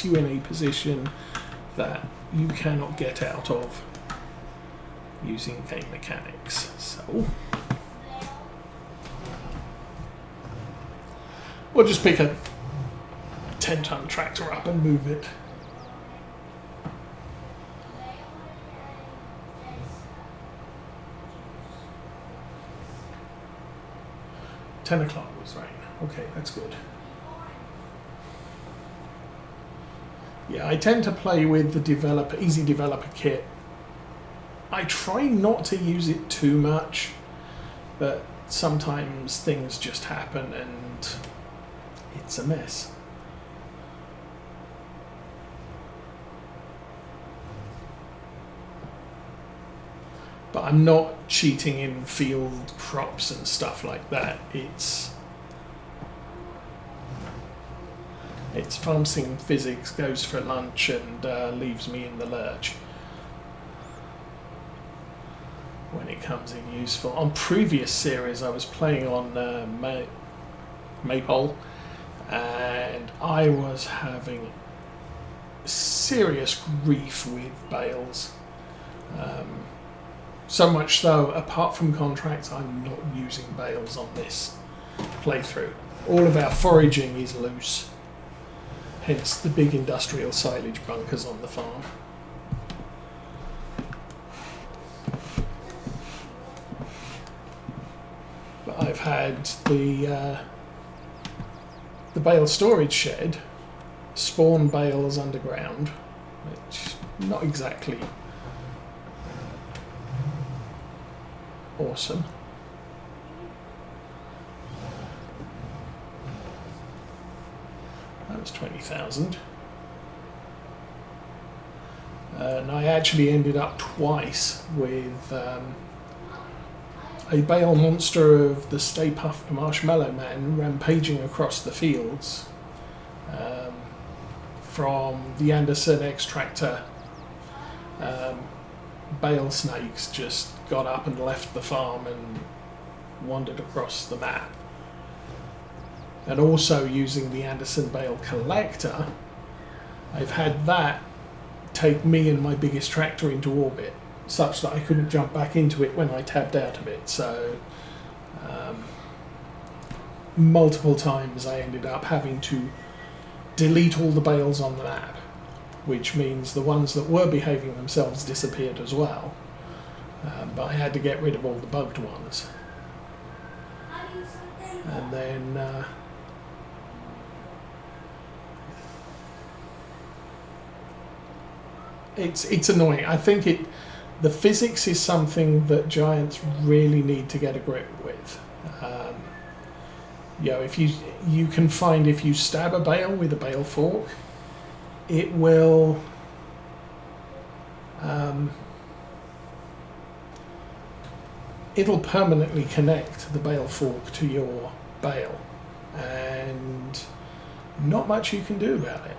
puts you in a position that you cannot get out of using game mechanics. So we'll just pick a 10-ton tractor up and move it. $10 was right. Okay, that's good. Yeah, I tend to play with the easy developer kit. I try not to use it too much, but sometimes things just happen and it's a mess. But I'm not cheating in field crops and stuff like that. It's farm sim physics goes for lunch and leaves me in the lurch when it comes in useful. On previous series I was playing on Maypole, and I was having serious grief with bales. So much so, apart from contracts, I'm not using bales on this playthrough. All of our foraging is loose, hence the big industrial silage bunkers on the farm. But I've had the bale storage shed spawn bales underground, which not exactly awesome. That was 20,000. And I actually ended up twice with a bale monster of the Stay Puft Marshmallow Man rampaging across the fields from the Anderson extractor. Bale snakes just got up and left the farm and wandered across the map. And also using the Anderson bale collector, I've had that take me and my biggest tractor into orbit, such that I couldn't jump back into it when I tabbed out of it. So multiple times I ended up having to delete all the bales on the map, which means the ones that were behaving themselves disappeared as well. But I had to get rid of all the bugged ones. And then it's annoying. I think the physics is something that giants really need to get a grip with. If you can find, if you stab a bale with a bale fork, it will it'll permanently connect the bale fork to your bale, and not much you can do about it.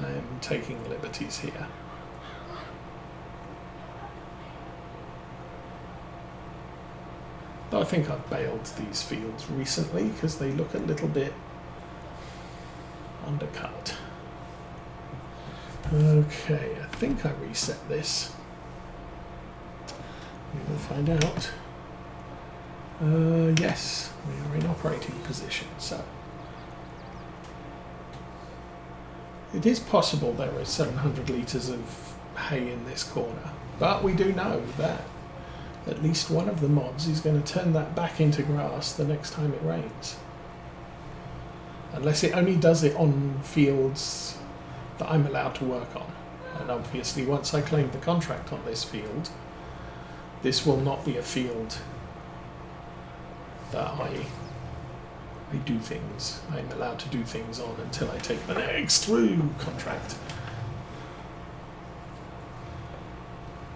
I'm taking liberties here. Though I think I've baled these fields recently because they look a little bit undercut. Okay, I think I reset this. We will find out. Yes, we are in operating position, so it is possible there is 700 litres of hay in this corner, but we do know that at least one of the mods is going to turn that back into grass the next time it rains. Unless it only does it on fields that I'm allowed to work on. And obviously once I claim the contract on this field, this will not be a field that I do things. I'm allowed to do things on until I take the next through contract.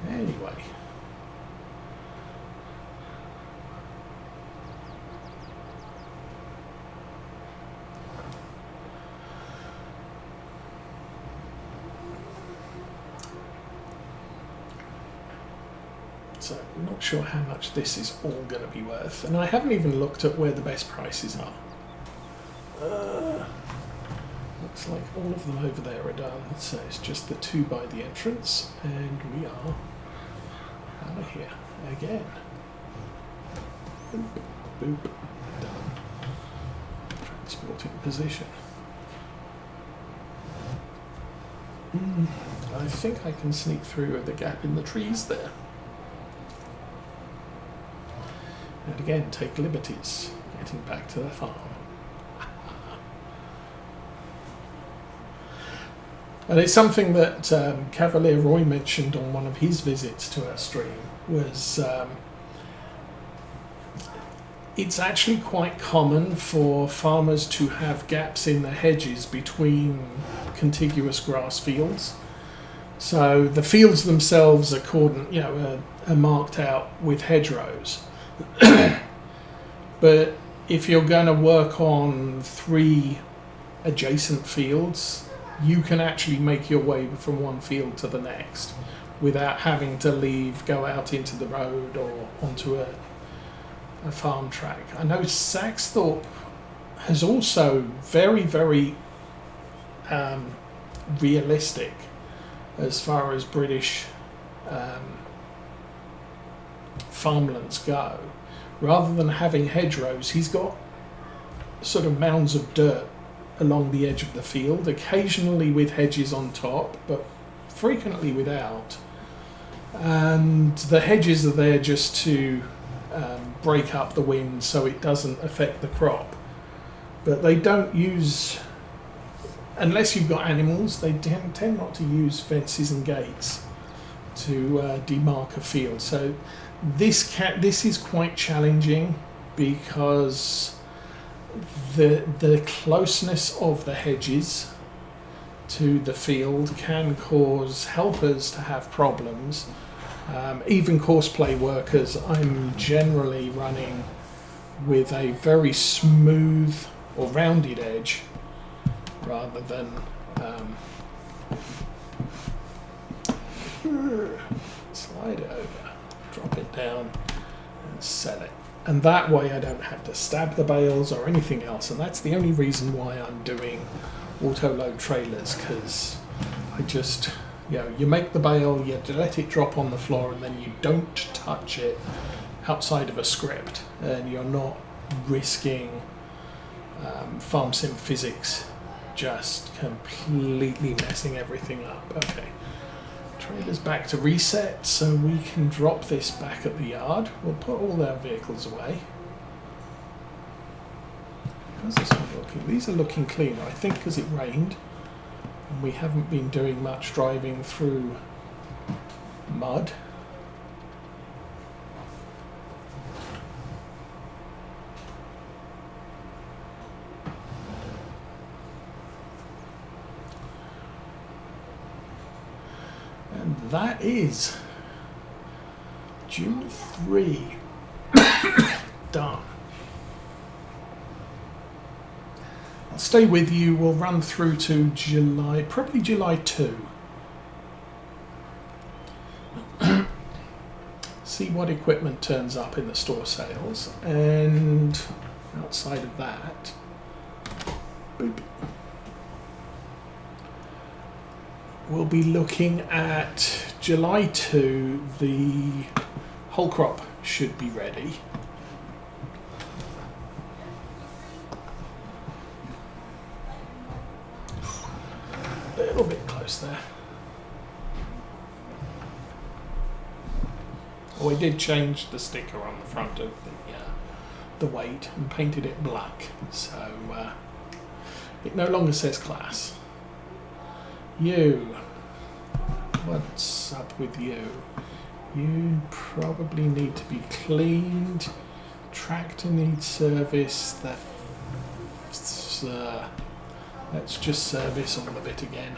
Anyway. So I'm not sure how much this is all going to be worth, and I haven't even looked at where the best prices are. Looks like all of them over there are done, so it's just the two by the entrance, and we are out of here again. Boop, boop, done. Transport in position. I think I can sneak through the gap in the trees there. And again, take liberties getting back to the farm. And it's something that Cavalier Roy mentioned on one of his visits to our stream, was it's actually quite common for farmers to have gaps in the hedges between contiguous grass fields. So the fields themselves are marked out with hedgerows. But if you're going to work on 3 adjacent fields, you can actually make your way from one field to the next without having to go out into the road or onto a farm track. I know Saxthorpe has also very, very realistic as far as British farmlands go. Rather than having hedgerows, he's got sort of mounds of dirt along the edge of the field, occasionally with hedges on top, but frequently without. And the hedges are there just to break up the wind so it doesn't affect the crop. But they don't use, unless you've got animals, they tend not to use fences and gates to demark a field. So this is quite challenging because the closeness of the hedges to the field can cause helpers to have problems. Even courseplay workers, I'm generally running with a very smooth or rounded edge rather than slide it over, drop it down and set it. And that way I don't have to stab the bales or anything else. And that's the only reason why I'm doing auto-load trailers, because I just, you make the bale, you let it drop on the floor, and then you don't touch it outside of a script. And you're not risking farm sim physics just completely messing everything up. Okay. Trailer's back to reset, so we can drop this back at the yard. We'll put all our vehicles away. How's this one looking? These are looking cleaner, I think, because it rained and we haven't been doing much driving through mud. And that is June 3 done. I'll stay with you. We'll run through to July, probably July 2. See what equipment turns up in the store sales, and outside of that, boop. We'll be looking at July 2, the whole crop should be ready. A little bit close there. Oh, we did change the sticker on the front of the weight and painted it black, so it no longer says class. You, what's up with you? You probably need to be cleaned. Tractor needs service. Let's just service all of it again.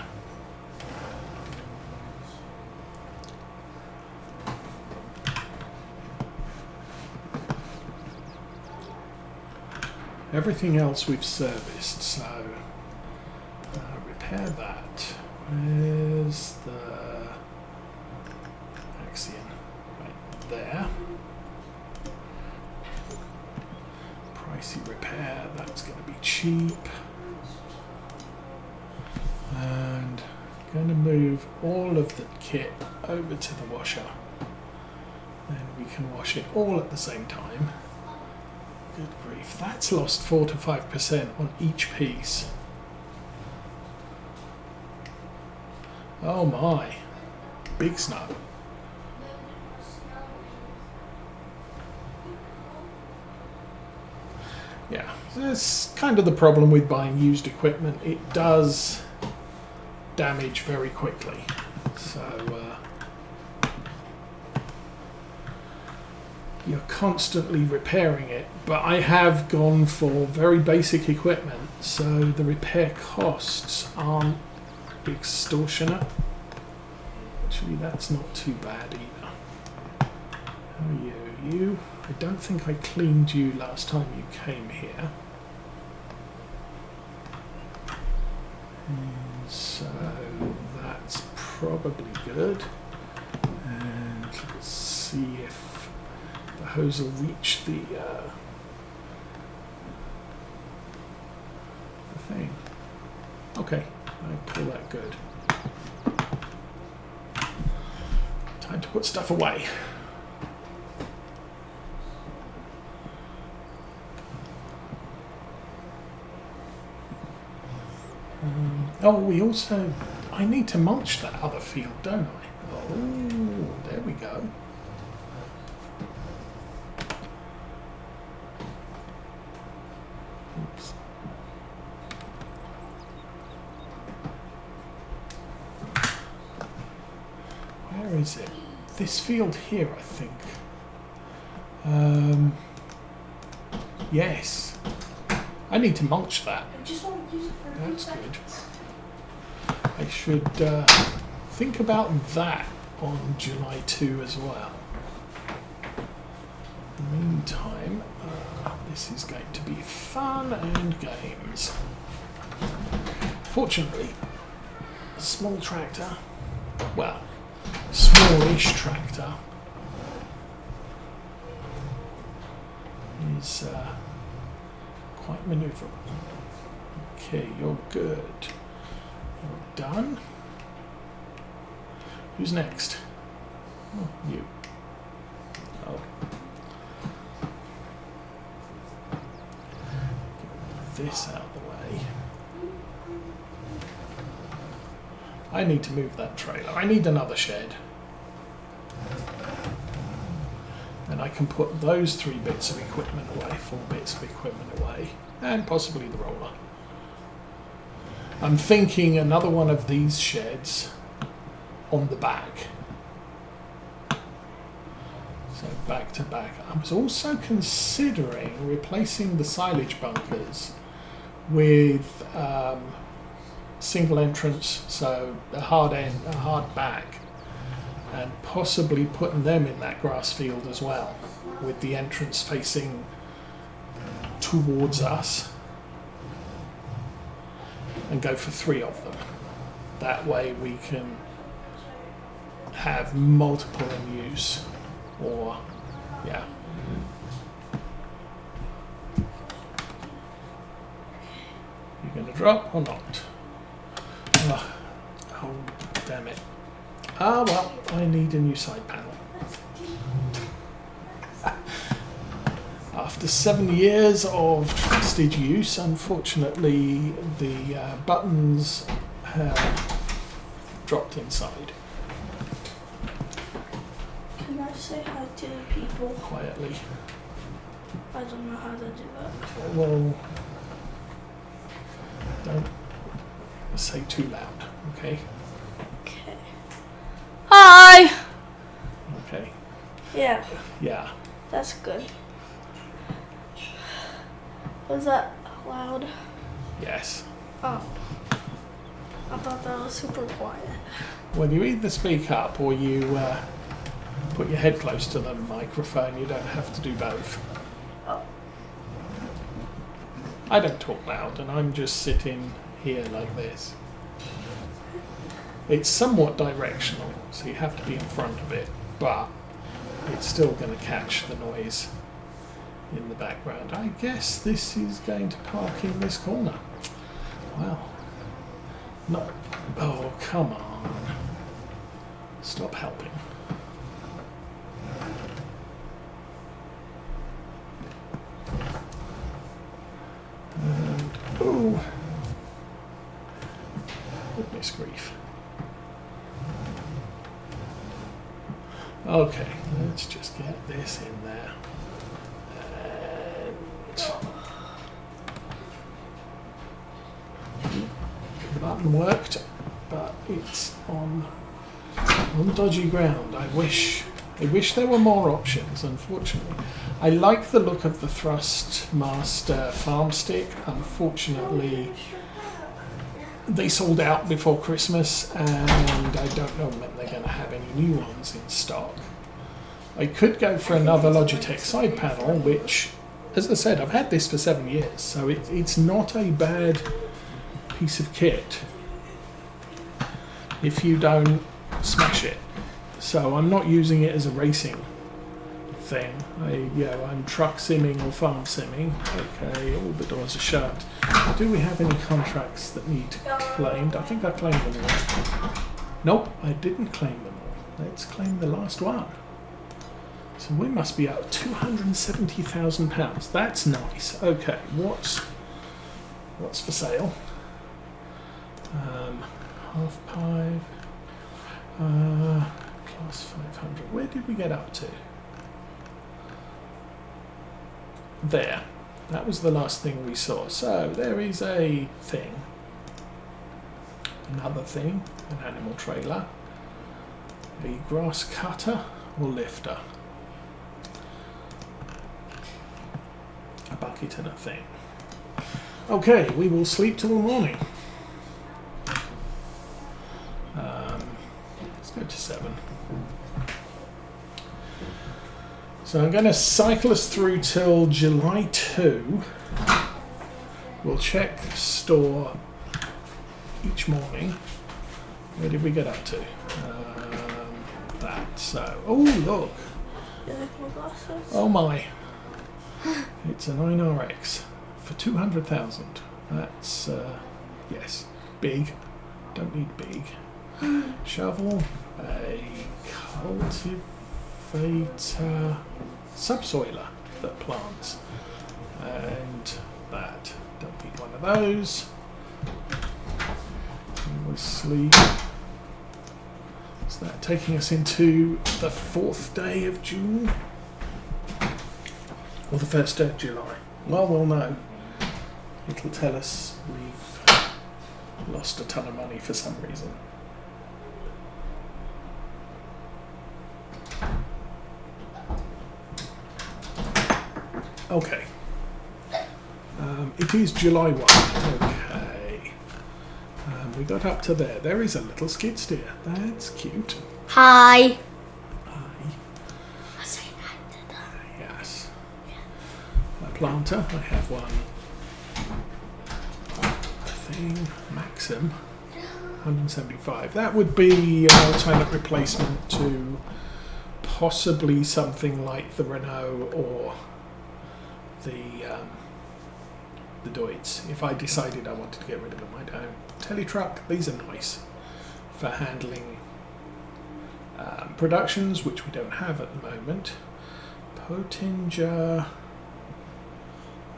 Everything else we've serviced, so repair that. Where's the Axion? Right there. Pricey repair, that's going to be cheap. going to move all of the kit over to the washer. Then we can wash it all at the same time. Good grief, that's lost 4 to 5% on each piece. Oh my, big snow. Yeah, that's kind of the problem with buying used equipment. It does damage very quickly. So you're constantly repairing it. But I have gone for very basic equipment, so the repair costs aren't extortionate. Actually, that's not too bad either. How are you? You? I don't think I cleaned you last time you came here. And so that's probably good. And let's see if the hose will reach the thing. Okay, I call that good. Time to put stuff away. Oh, we also... I need to mulch that other field, don't I? Oh, there we go. Oops. Where is it? This field here, I think. Yes. I need to mulch that. That's good. I should think about that on July 2 as well. In the meantime, this is going to be fun and games. Fortunately, a small tractor, well, smallish tractor, is quite manoeuvrable. Okay, you're good. You're done. Who's next? Oh, you. Oh. Get this out of the way. I need to move that trailer. I need another shed. And I can put those 3 bits of equipment away, 4 bits of equipment away, and possibly the roller. I'm thinking another one of these sheds on the back. So back to back. I was also considering replacing the silage bunkers with single entrance, so a hard end, a hard back, and possibly putting them in that grass field as well, with the entrance facing towards us. And go for 3 of them. That way we can have multiple in use. Or, yeah. You're going to drop or not? Oh, damn it. Ah, well, I need a new side panel. After 7 years of trusted use, unfortunately, the buttons have dropped inside. Can I say hi to the people? Quietly. I don't know how to do that. Well, don't say too loud, okay? Okay. Hi! Okay. Yeah, Yeah. that's good. Was that loud? Yes. Oh. I thought that was super quiet. Well, you either speak up or you put your head close to the microphone. You don't have to do both. Oh. I don't talk loud, and I'm just sitting here like this. It's somewhat directional, so you have to be in front of it, but it's still going to catch the noise in the background. I guess this is going to park in this corner. Wow. Oh, come on. Stop helping. And, oh, goodness grief. Okay, let's just get this in there. And the button worked, but it's on dodgy ground. I wish there were more options, unfortunately. I like the look of the Thrustmaster farm stick. Unfortunately, they sold out before Christmas, and I don't know when they're going to have any new ones in stock. I could go for another Logitech side panel, which, as I said, I've had this for 7 years, so it's not a bad piece of kit if you don't smash it. So I'm not using it as a racing thing. I'm truck simming or farm simming. Okay, all the doors are shut. Do we have any contracts that need to be claimed? I think I claimed them all. Nope, I didn't claim them all. Let's claim the last one. So we must be at £270,000. That's nice. Okay, what's for sale? Half pipe. Class 500. Where did we get up to? There. That was the last thing we saw. So there is a thing. Another thing. An animal trailer. A grass cutter or lifter. A bucket and a thing. Okay, we will sleep till morning. Let's go to 7. So I'm going to cycle us through till July 2. We'll check store each morning. Where did we get up to? That. So, oh look. You like my glasses? Oh my. It's a 9RX for 200,000. That's yes, big. Don't need big. Shovel, a cultivator, subsoiler that plants, and that. Don't need one of those. And we'll sleep. Is that taking us into the 4th day of June? Or the 1st day of July? Well, we'll know. It'll tell us we've lost a ton of money for some reason. Okay. It is July 1. Okay. We got up to there. There is a little skid steer. That's cute. Hi. Hi. I say hi to them. Yes. A planter. I have one. Thing. Maxim. 175. That would be an alternate replacement to possibly something like the Renault or the Deutz. If I decided I wanted to get rid of them, I don't. Teletruck, these are nice for handling productions, which we don't have at the moment. Pottinger,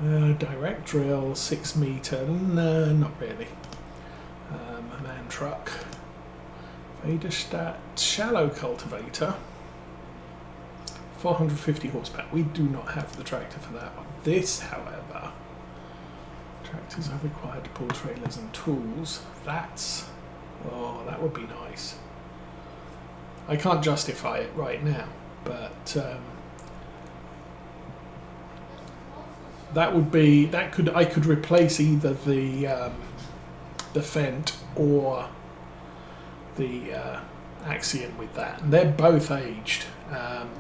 direct drill, 6 meter, no, not really. A man truck. Vaderstadt, shallow cultivator. 450 horsepower. We do not have the tractor for that one. This, however, tractors are required to pull trailers and tools. That's, oh, that would be nice. I can't justify it right now, but that would be, I could replace either the Fendt or the Axion with that, and they're both aged.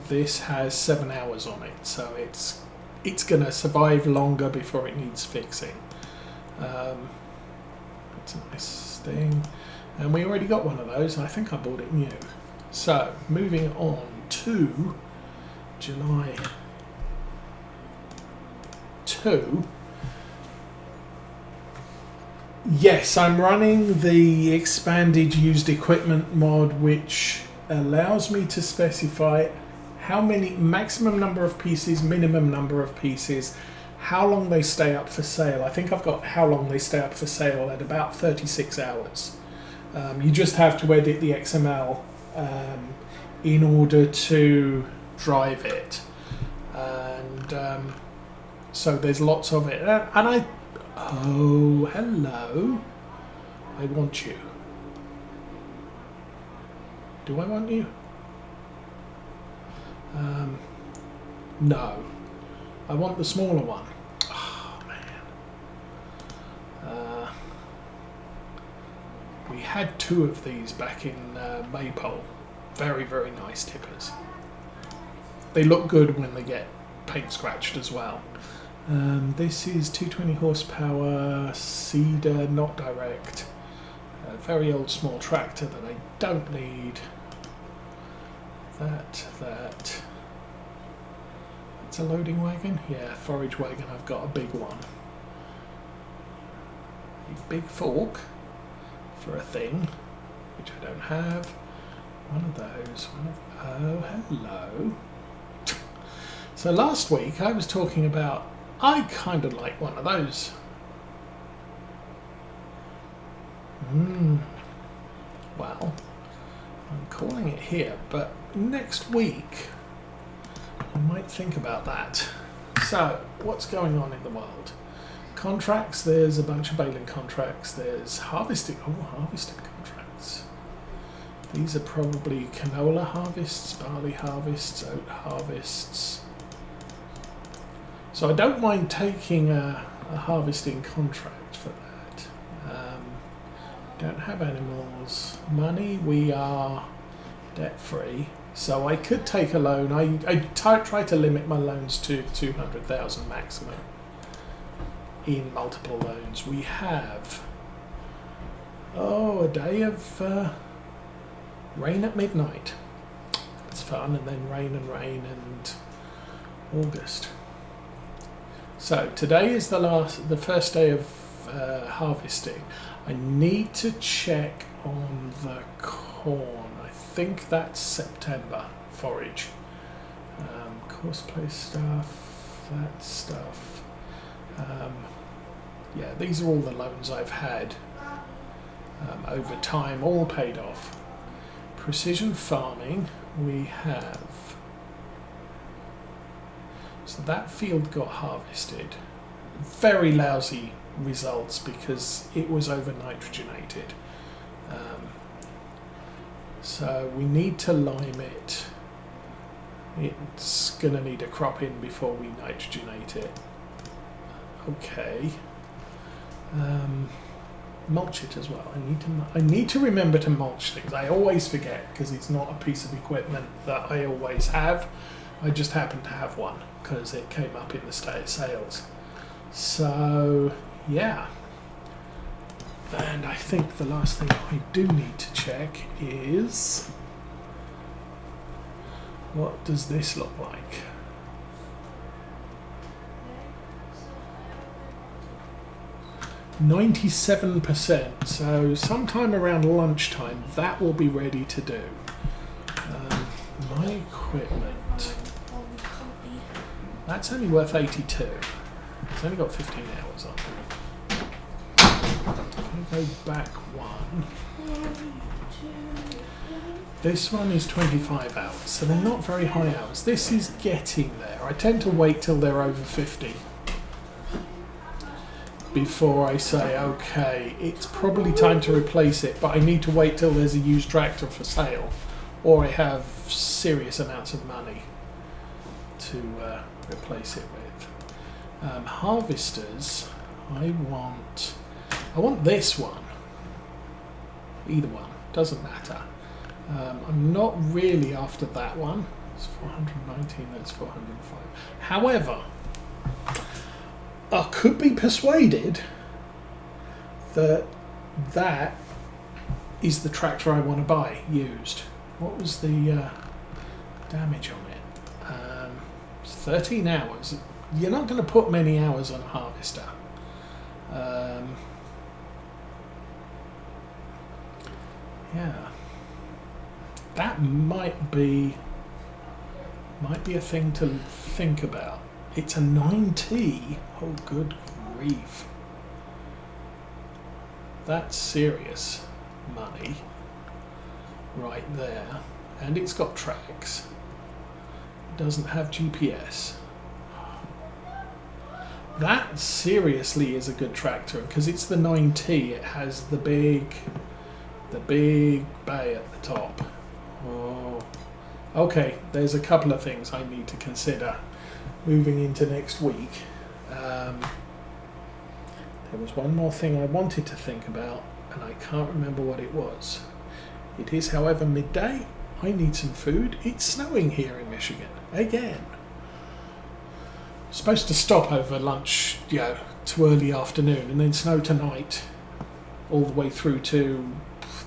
This has 7 hours on it, so it's going to survive longer before it needs fixing. It's a nice thing, and we already got one of those. I think I bought it new. So moving on to July 2. Yes, I'm running the expanded used equipment mod, which allows me to specify how many maximum number of pieces, minimum number of pieces, how long they stay up for sale. I think I've got how long they stay up for sale at about 36 hours. You just have to edit the XML in order to drive it, and so there's lots of it. And I, oh, hello. I want you. Do I want you? No. I want the smaller one. Oh, man. We had 2 of these back in Maypole. Very, very nice tippers. They look good when they get paint scratched as well. This is 220 horsepower, Cedar, not direct. A very old small tractor that I don't need. That's a loading wagon? Yeah, forage wagon, I've got a big one. A big fork for a thing, which I don't have. One of those, oh, hello. So last week I was talking about, I kind of like one of those. Well, I'm calling it here, but next week I might think about that. So, what's going on in the world? Contracts, there's a bunch of baling contracts, there's harvesting, harvesting contracts. These are probably canola harvests, barley harvests, oat harvests. So I don't mind taking a harvesting contract for that. Don't have animals. Money, we are debt free. So I could take a loan. I try to limit my loans to 200,000 maximum in multiple loans. We have, a day of rain at midnight. It's fun, and then rain and August. So today is the first day of harvesting. I need to check on the corn. I think that's September forage. Courseplay stuff, that stuff. Yeah, these are all the loans I've had over time, all paid off. Precision farming, we have. So that field got harvested. Very lousy results because it was over nitrogenated. So we need to lime it. It's going to need a crop in before we nitrogenate it. Okay. Mulch it as well. I need to remember to mulch things. I always forget because it's not a piece of equipment that I always have. I just happen to have one because it came up in the state of sales. So yeah. And I think the last thing I do need to check is, what does this look like? %. So sometime around lunchtime that will be ready to do. My equipment, that's only worth 82. It's only got 15 hours on it. If I go back one, this one is 25 hours, so they're not very high hours. This is getting there. I tend to wait till they're over 50 before I say, okay, it's probably time to replace it, but I need to wait till there's a used tractor for sale, or I have serious amounts of money to replace it with. Harvesters, I want this one. Either one, doesn't matter. I'm not really after that one. It's 419, that's 405. However, I could be persuaded that that is the tractor I want to buy, used. What was the damage on it? 13 hours. You're not going to put many hours on a harvester. Yeah. That might be a thing to think about. It's a 9T. Oh, good grief. That's serious money right there. And it's got tracks. It doesn't have GPS. That seriously is a good tractor, because it's the 9T. It has the big bay at the top. Oh. Okay, there's a couple of things I need to consider moving into next week. There was one more thing I wanted to think about, and I can't remember what it was. It is, however, midday. I need some food. It's snowing here in Michigan again. Supposed to stop over lunch, to early afternoon, and then snow tonight, all the way through to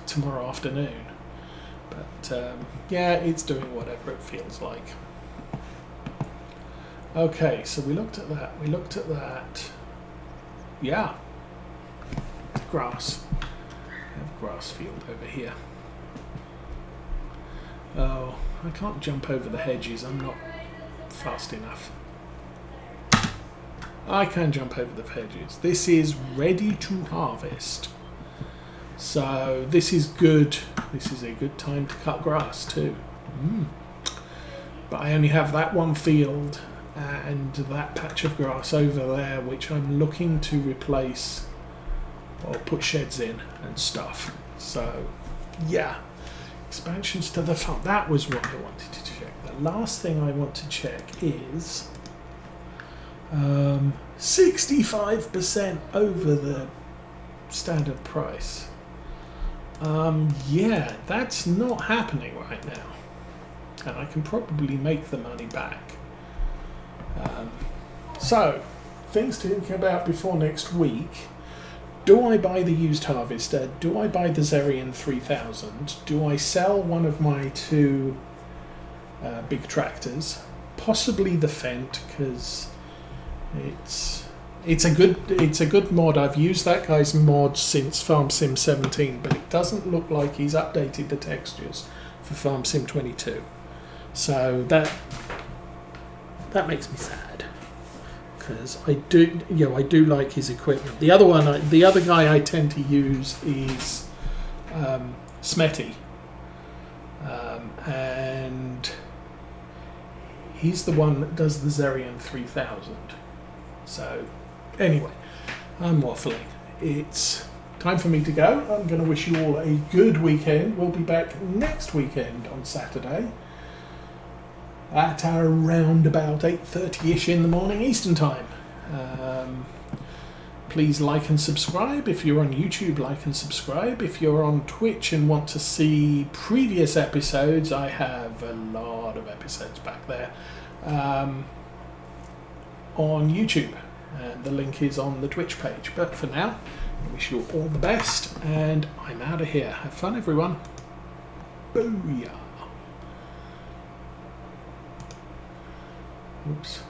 tomorrow afternoon. But yeah, it's doing whatever it feels like. Okay, so we looked at that. Yeah. Grass. I have grass field over here. Oh, I can't jump over the hedges. I'm not fast enough. I can jump over the hedges. This is ready to harvest. So this is good. This is a good time to cut grass too. But I only have that one field and that patch of grass over there, which I'm looking to replace or put sheds in and stuff. So yeah, expansions to the farm. That was what I wanted to check. The last thing I want to check is 65% over the standard price. Yeah, that's not happening right now, and I can probably make the money back. So, things to think about before next week. Do I buy the used harvester? Do I buy the Zerion 3000? Do I sell one of my two big tractors? Possibly the Fendt, because it's a good mod. I've used that guy's mod since Farm Sim 17, but it doesn't look like he's updated the textures for Farm Sim 22. So that makes me sad, because I do like his equipment. The other guy I tend to use is Smetty, and he's the one that does the Zerion 3000. So anyway, I'm waffling. It's time for me to go. I'm going to wish you all a good weekend. We'll be back next weekend on Saturday at around about 8:30ish in the morning Eastern time. Please like and subscribe. If you're on YouTube, like and subscribe. If you're on Twitch and want to see previous episodes, I have a lot of episodes back there on YouTube, and the link is on the Twitch page. But for now, I wish you all the best, and I'm out of here. Have fun, everyone. Booyah. Oops.